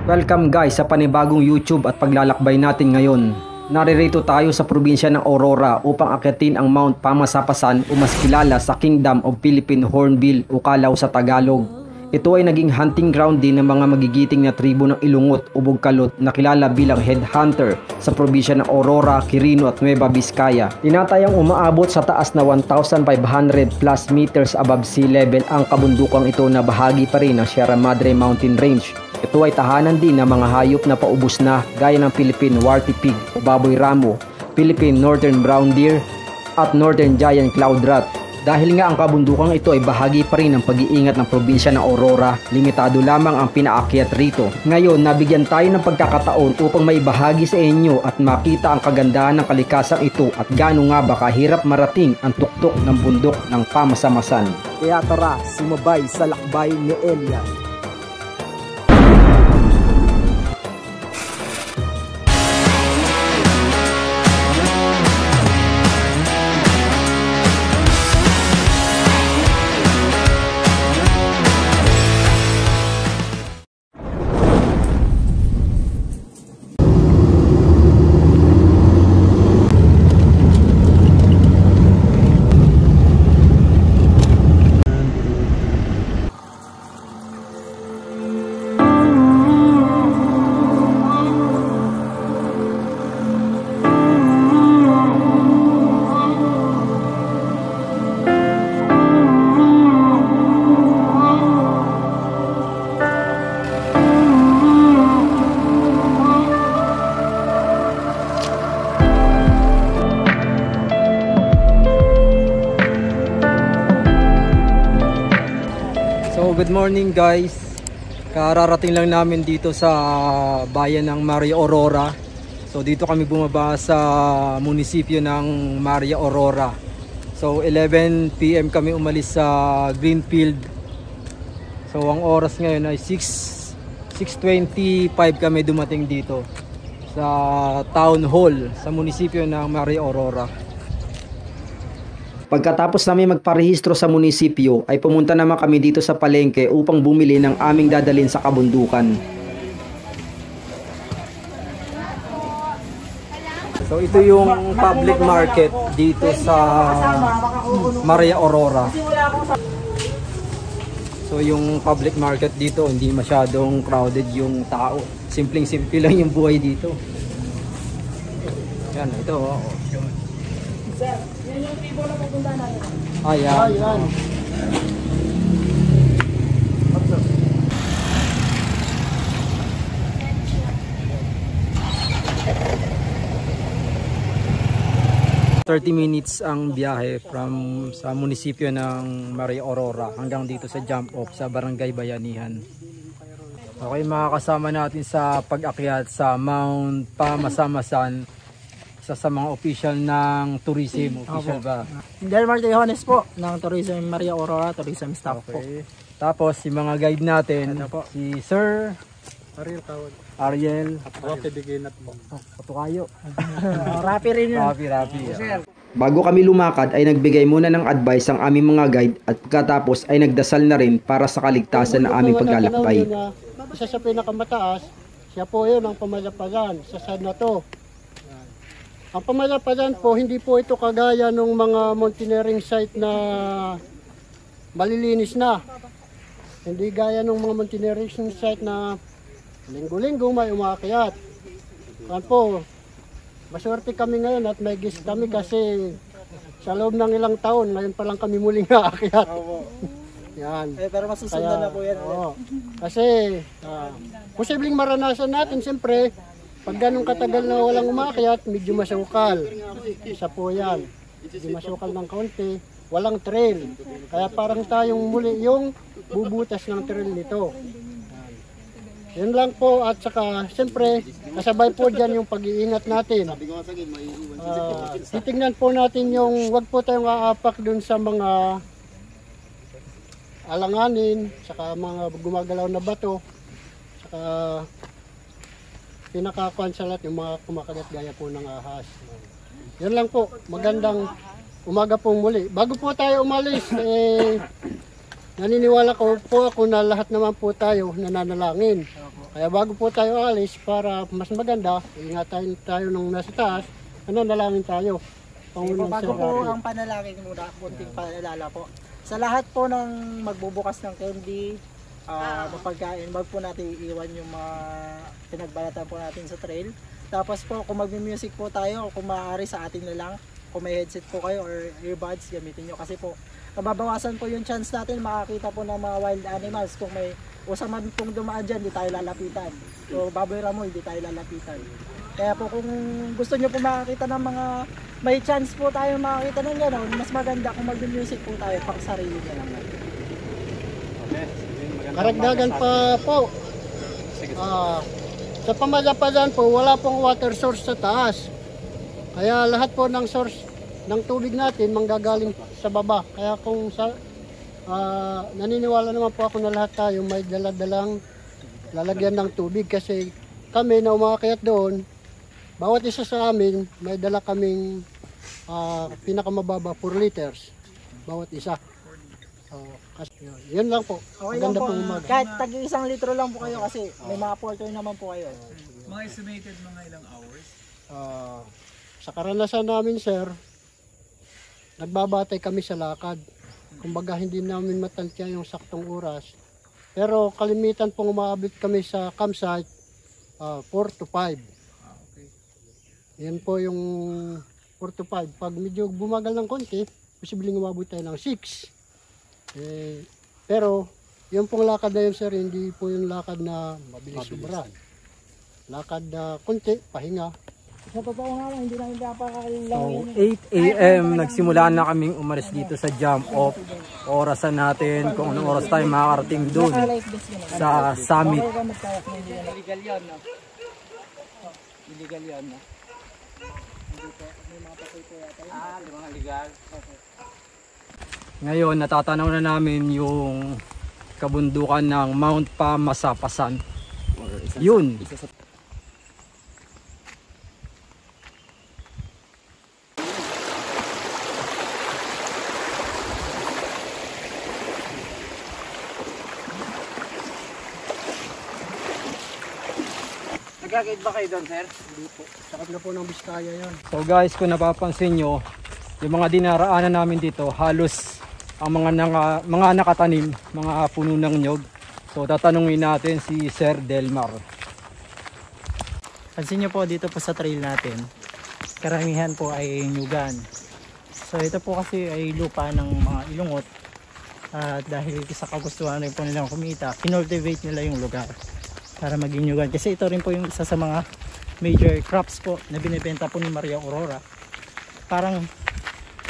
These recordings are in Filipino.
Welcome guys sa panibagong YouTube at paglalakbay natin ngayon. Naririto tayo sa probinsya ng Aurora upang akyatin ang Mount Pamasapasan o mas kilala sa Kingdom of Philippine Hornbill o Kalaw sa Tagalog. Ito ay naging hunting ground din ng mga magigiting na tribo ng Ilungot o Bugkalot na kilala bilang headhunter sa probinsya ng Aurora, Quirino at Nueva Vizcaya. Tinatayang umaabot sa taas na 1,500 plus meters above sea level ang kabundukang ito na bahagi pa rin ng Sierra Madre Mountain Range. Ito ay tahanan din ng mga hayop na paubos na gaya ng Philippine Warty Pig, Baboy Ramo, Philippine Northern Brown Deer at Northern Giant Cloud Rat. Dahil nga ang kabundukang ito ay bahagi pa rin ng pag-iingat ng probinsya ng Aurora, limitado lamang ang pinaakyat rito. Ngayon, nabigyan tayo ng pagkakataon upang maibahagi sa inyo at makita ang kagandahan ng kalikasang ito at gaano nga ba kahirap marating ang tuktok ng bundok ng Pamasamasan. Kaya tara, sumabay sa lakbay ni Elia. Good morning guys, kararating lang namin dito sa bayan ng Maria Aurora. So dito kami bumaba sa munisipyo ng Maria Aurora. So 11 PM kami umalis sa Greenfield. So ang oras ngayon ay 6:25 kami dumating dito sa Town Hall sa munisipyo ng Maria Aurora. Pagkatapos namin magparehistro sa munisipyo ay pumunta naman kami dito sa palengke upang bumili ng aming dadalhin sa kabundukan. So ito yung public market dito sa Maria Aurora. So yung public market dito hindi masyadong crowded yung tao. Simpleng-simple lang yung buhay dito. Yan, ito oh. Sir, yan yung tribo na pupunta natin. Ayan. Ayan. Minutes ang biyahe from sa munisipyo ng Maria Aurora hanggang dito sa jump off sa Barangay Bayanihan. Okay, makakasama natin sa pag-akyat sa Mount Pamasamasan, isa sa mga official ng tourism. Official ba? Del Martiones po ng Tourism Maria Aurora, tourism staff po. Tapos si mga guide natin, si Sir Ariel Tawad. Ariel. Rapi Biginat po. Patukayo. Rapi rin yun. Rapi. Bago kami lumakad ay nagbigay muna ng advice ang aming mga guide at pagkatapos ay nagdasal na rin para sa kaligtasan ng aming paglalakbay. Isa sa pinakamataas, siya po yun ang Pamalapagan sa side na to. Ang Pamalapagan po, hindi po ito kagaya ng mga mountaineering site na malilinis na. Hindi gaya ng mga mountaineering site na linggo-linggo may umaakyat. Kan po, maswerte kami ngayon at may guest kami kasi sa loob ng ilang taon, ngayon pa lang kami muling aakyat. Yan. Pero masusundan na po yan. Kasi, posibleng maranasan natin siyempre. Pag ganun katagal na walang umaakyat, medyo masukal. Isa po yan. Medyo masukal ng kaunti. Walang trail. Kaya parang tayong muli yung bubutas ng trail nito. Yun lang po. At saka, siyempre, kasabay po dyan yung pag-iingat natin. Titignan po natin yung, wag po tayong aapak dun sa mga alanganin, saka mga gumagalaw na bato. Saka, pinakakuan sa lahat yung mga kumakagat gaya po ng ahas. Yan lang po, magandang umaga pong muli. Bago po tayo umalis, naniniwala ko po ako na lahat naman po tayo nananalangin. Kaya bago po tayo alis, para mas maganda, ingatan tayo nung nasa taas, nananalangin tayo. Bago po ang panalangin muna, kunting paalala po. Sa lahat po ng magbubukas ng candy, mapagkain, wag po natin iiwan yung mga pinagbalatan po natin sa trail. Tapos po, kung mag-music po tayo, kung maaari sa atin na lang, kung may headset po kayo or earbuds, gamitin nyo. Kasi po, mababawasan po yung chance natin makakita po ng mga wild animals. Kung may usang man pong dumaan dyan, di tayo lalapitan. So, baboy ramo, hindi tayo lalapitan. Kaya po kung gusto nyo po makakita ng mga may chance po tayo makakita ng gano'n, mas maganda kung mag-music po tayo pang sarili na lang natin. Okay. Karagdagan pa po. Sa pamalapadan po, wala pong water source sa taas. Kaya lahat po ng source ng tubig natin manggagaling sa baba. Kaya kung naniniwala naman po ako na lahat tayo may daladalang lalagyan ng tubig. Kasi kami na umakyat doon, bawat isa sa amin may dala kaming pinakamababa 4 liters bawat isa. Yun lang po. Okay lang po. Kahit tag-1 litro lang po kayo kasi may mga porter naman po kayo. Mga estimated mga ilang hours? Sa karanasan namin, sir, nagbabatay kami sa lakad. Kumbaga hindi namin matansya yung saktong oras. Pero kalimitan pong umaabot kami sa campsite 4 to 5. Okay. Yan po yung 4 to 5. Pag medyo bumagal ng konti, posibleng umabot tayo ng 6. Pero yung pong lakad na yun, sir, hindi po yung lakad na mabilis sobra. Lakad na konti, pahinga. Sa totoo nga lang, hindi namin napakailang lang. So 8 AM nagsimula na kaming umalis dito sa jump off. Orasan natin kung anong oras tayo makakarating doon sa summit. Illegal yan, no? Illegal yan, no? May mga patay po yata yun. Mga legal. Ngayon natatanaw na namin yung kabundukan ng Mount Pamasapasan. Yun. Nagkakit ba kayo doon, sir? Hindi po. Sakit na po ng Biskaya yan. So guys, kung napapansin nyo, yung mga dinaraanan namin dito, halos ang mga nakatanim, mga puno ng nyog. So tatanungin natin si Sir Delmar. Pansin nyo po dito po sa trail natin, karamihan po ay nyugan. So ito po kasi ay lupa ng mga ilungot. At dahil sa kagustuhan rin po nilang kumita, kinortivate nila yung lugar para maging nyugan. Kasi ito rin po yung isa sa mga major crops po na binibenta po ni Maria Aurora. Parang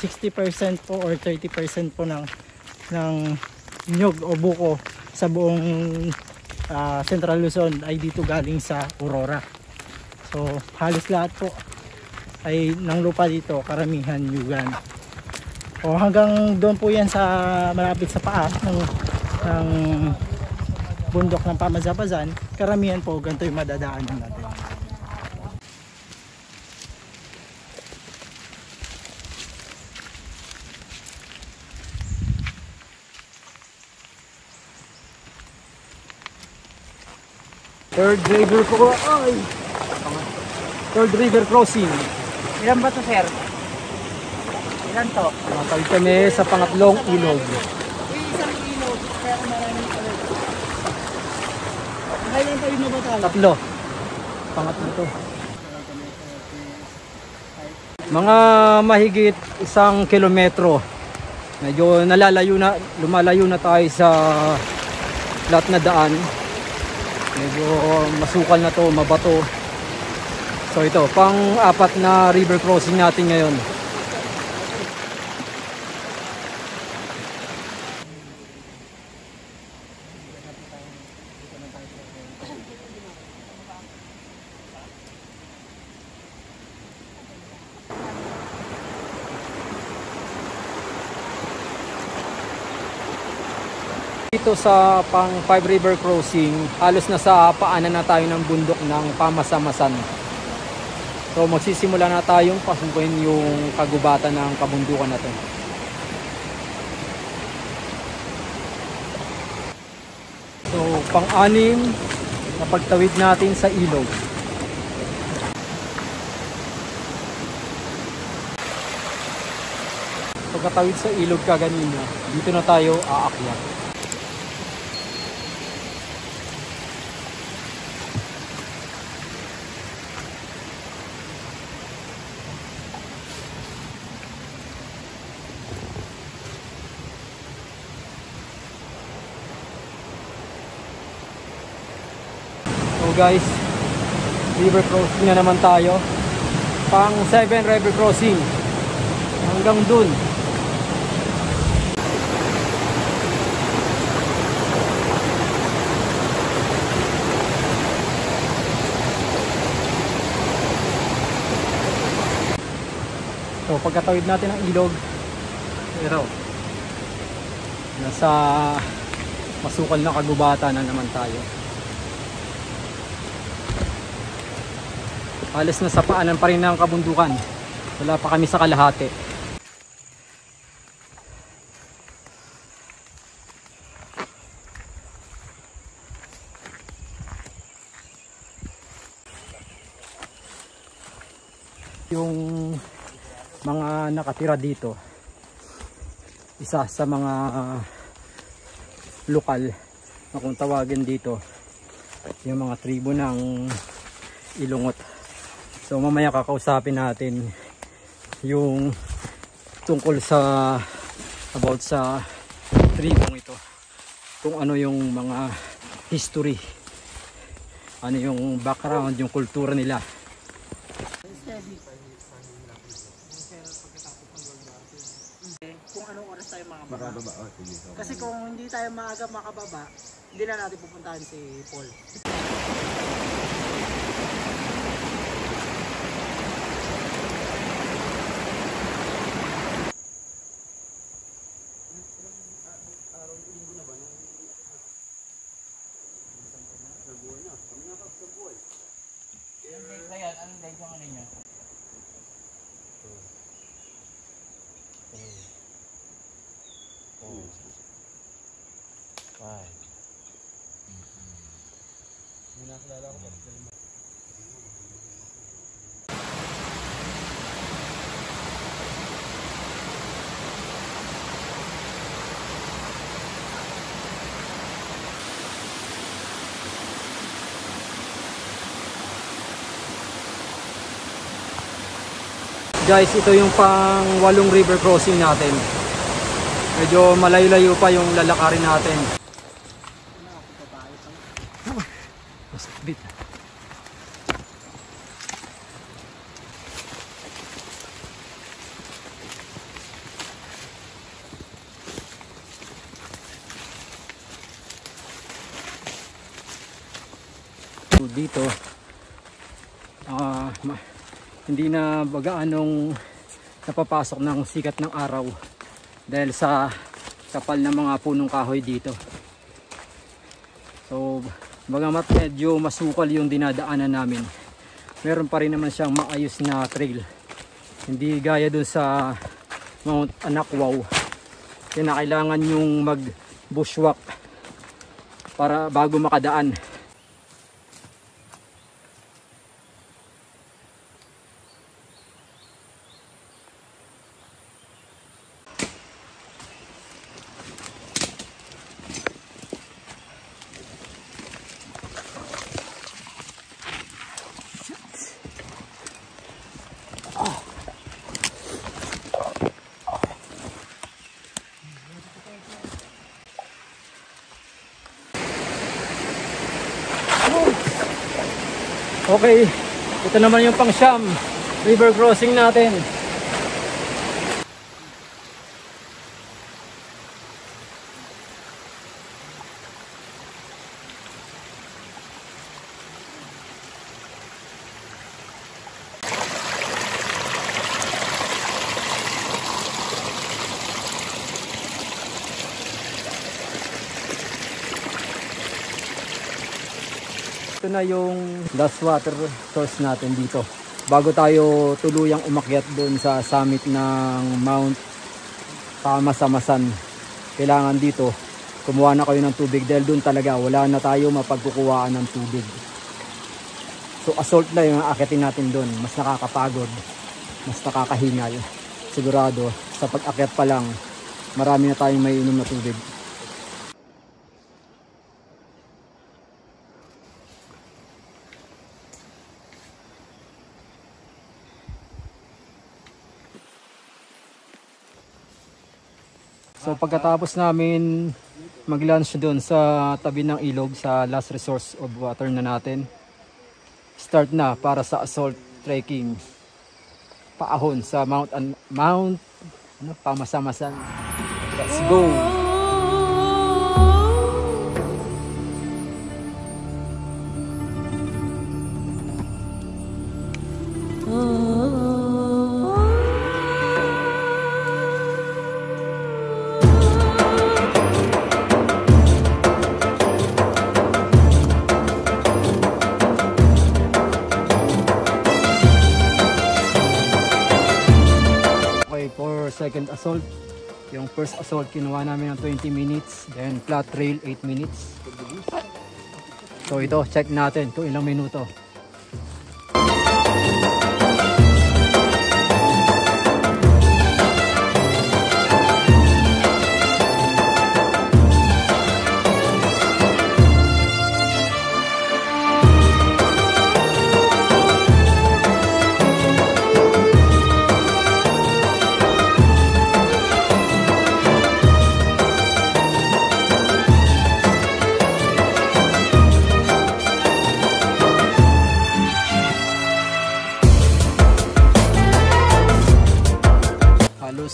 60% po or 30% po ng nyug o buko sa buong Central Luzon ay dito galing sa Aurora. So halos lahat po ay ng lupa dito, karamihan nyugan. O hanggang doon po yan sa malapit sa paa ng bundok ng Pamasapasan, karamihan po ganito yung madadaanan natin. Third river crossing. Ilan ba to, sir? Ilan to? Nakatawid kami sa pangatlong ilog. Isang ilog, pero maraming ilog. Ilan tayo na ba tayo? Tatlo. Pangatlo to. Mga mahigit 1 kilometro. Medyo lumalayo na tayo sa lahat na daan. Medyo masukal na to, mabato. So ito, pang-apat na river crossing natin ngayon. Dito sa pang 5 river crossing, halos nasa paanan na tayo ng bundok ng Pamasamasan. So magsisimula na tayong pasukin yung kagubatan ng kabundukan na to. So, pang-anim na pagtawid natin sa ilog. Pagkatawid sa ilog kaganina, dito na tayo aakyat. So guys, river crossing na naman tayo. Pang 7 river crossing. Hanggang dun. So pagkatawid natin ang ilog, pero nasa masukal na kagubatan na naman tayo. Alis na sa paanan pa rin ng kabundukan. Wala pa kami sa kalahati. Yung mga nakatira dito, isa sa mga lokal na kung tawagin dito, yung mga tribo ng Ilongot. So mamaya kakausapin natin yung tungkol sa about sa tribong ito, kung ano yung mga history, ano yung background, yung kultura nila. Kung anong oras tayo makababa. Kasi kung hindi tayo maaga makababa, hindi na natin pupuntahan si Paul. Guys, ito yung pang 8 river crossing natin. Medyo malayo-layo pa yung lalakarin natin. Masakbit. Dito hindi na bagaanong napapasok ng sikat ng araw dahil sa kapal ng mga punong kahoy dito. So bagamat medyo masukal yung dinadaanan namin, meron pa rin naman siyang maayos na trail. Hindi gaya dun sa Mount Anakwaw, kinakailangan yung mag bushwalk para bago makadaan. Okay, ito naman yung pang-siyam river crossing natin. Ito na yung last water source natin dito bago tayo tuluyang umakyat doon sa summit ng Mount Pamasamasan. Kailangan dito kumuha na kayo ng tubig dahil doon talaga wala na tayo mapagkukuhaan ng tubig. So assault na yung aakitin natin doon, mas nakakapagod, mas nakakahingal. Sigurado sa pag-akyat pa lang marami na tayong may inom na tubig. So pagkatapos namin mag-lunch doon sa tabi ng ilog sa last resource of water na natin, start na para sa assault trekking paahon sa Pamasa-masan. Let's go! Second assault, yung first assault kinuha namin ng 20 minutes, then flat trail 8 minutes. So ito, check natin kung ilang minuto.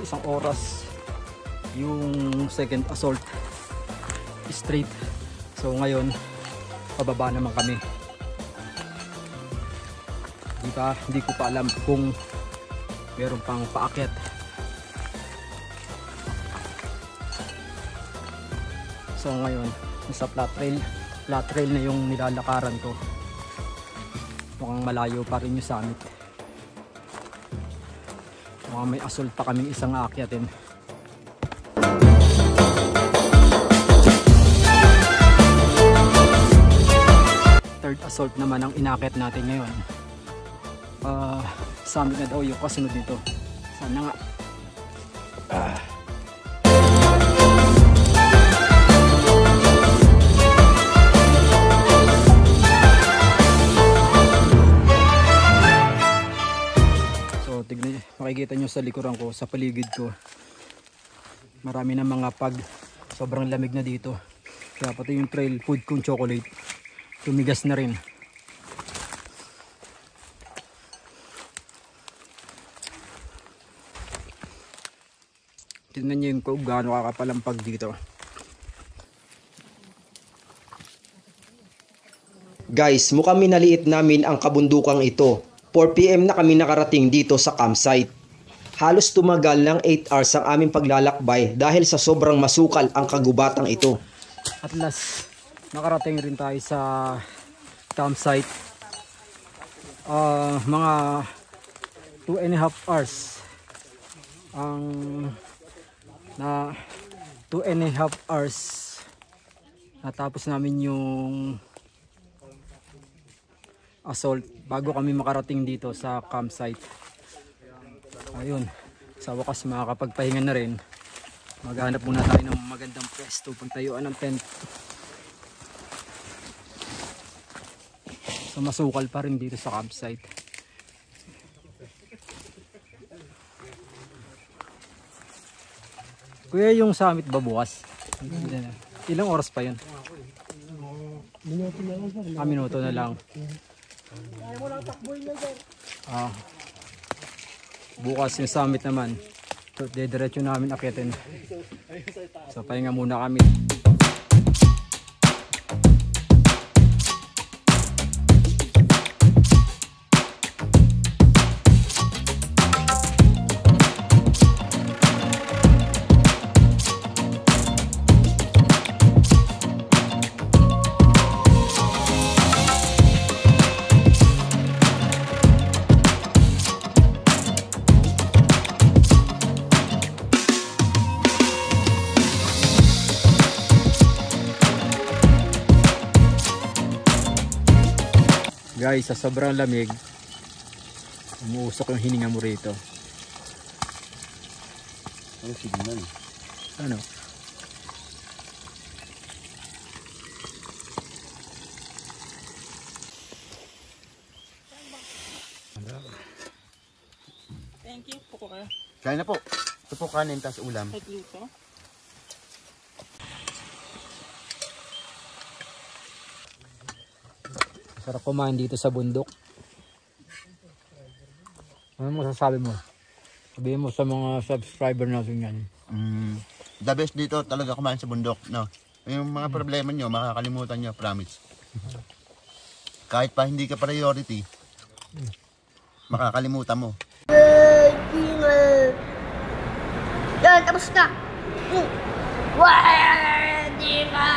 Isang oras yung second assault straight. So ngayon pababa naman kami. Hindi ko pa alam kung meron pang paakyat. So ngayon nasa flat trail na yung nilalakaran ko. Mukhang malayo pa rin yung summit. May assault pa kaming isang aakyatin. Third assault naman ang inakyat natin ngayon. Summit na daw yung kasunod nito. Sana nga. Makikita nyo sa likuran ko, sa paligid ko, marami na mga sobrang lamig na dito, kaya pati yung trail food kong chocolate tumigas na rin. Tignan nyo yung kung gaano kakapalampag dito. Guys, mukhang minaliit namin ang kabundukang ito. 4 PM na kami nakarating dito sa campsite. Halos tumagal ng 8 hours ang aming paglalakbay dahil sa sobrang masukal ang kagubatang ito. At last, nakarating rin tayo sa campsite. Mga 2.5 hours. Na 2.5 hours natapos namin yung assault bago kami makarating dito sa campsite. Ayun, sa wakas makakapagpahinga na rin. Maghanap muna tayo ng magandang pwesto pagtayuan ng tent. So masukal pa rin dito sa campsite. Kuya, yung summit ba bukas? Ilang oras pa yun? Minuto na lang. Bukas yung summit naman. So, diretso namin akyatin. So, pahinga muna kami. Guys, sa sobrang lamig, umuusok yung hininga mo rito. Ano signal? Ano? Thank you po kayo. Kaya na po. Ito po kanin, tas ulam. At luto. Sarap kumain dito sa bundok. Ano masasabi mo? Sabihin mo sa mga subscriber natin yan. The best dito talaga kumain sa bundok. No? Yung mga problema nyo, makakalimutan nyo, promise. Kahit pa hindi ka priority, makakalimutan mo. Yan, tapos na. Di ka.